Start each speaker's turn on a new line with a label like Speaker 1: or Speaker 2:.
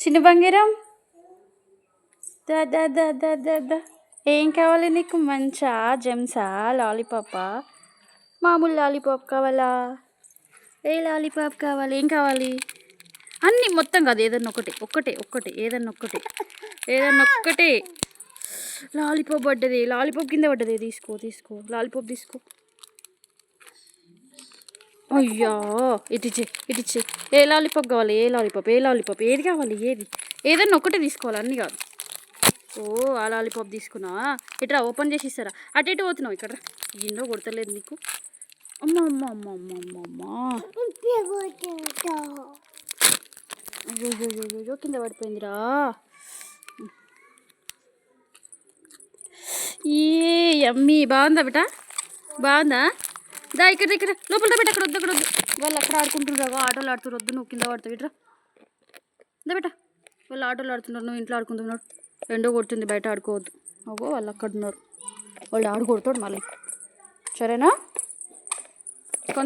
Speaker 1: చిన్న బంగారం దా దా దా దా దా దా. ఏం కావాలి నీకు? మంచా, జెమ్సా, లాలీపాపా, మామూలు లాలీపాప్ కావాలా? ఏ లాలీపాప్ కావాలి? ఏం కావాలి? అన్నీ మొత్తం కాదు, ఏదన్నా ఒకటి ఒక్కటే ఒక్కటే ఏదన్నా ఒక్కటే. లాలీపాప్ పడ్డది, లాలీపాప్ కింద పడ్డది. తీసుకో తీసుకో, లాలీపాప్ తీసుకో. అయ్యో, ఇటిచ్చే. ఏ లాలీపాప్ కావాలి? ఏ లాలీపాప్ ఏది కావాలి? ఏదన్నా ఒకటే తీసుకోవాలి, అన్నీ కాదు. ఓ, ఆ లాలీపాప్ తీసుకున్నావా? ఇట్రా, ఓపెన్ చేసి ఇస్తారా? అటు ఇటు పోతున్నావు, ఇక్కడ గిన్నె కొడతలేదు నీకు. అమ్మ అమ్మ అమ్మ అమ్మ అమ్మ అమ్మ. అయ్యో, కింద పడిపోయిందిరా. ఏ అమ్మీ, బాగుందా బిట? బాగుందా? దా ఇక్కడ లోపల బిడ్డ, అక్కడ వద్దు వాళ్ళు అక్కడ ఆడుకుంటున్నారు, ఆటోలు ఆడుతున్నారు. వద్దు, నువ్వు కింద పడతావు. ఇట్రా దా బిడ్డ, వాళ్ళు ఆటోలు ఆడుతున్నారు, నువ్వు ఇంట్లో ఆడుకుంటున్నాడు. ఎండో కొడుతుంది, బయట ఆడుకోవద్దు. అగో వాళ్ళు అక్కడ ఉన్నారు, వాళ్ళు ఆడుకొడతాడు మళ్ళీ. సరేనా? కొంచెం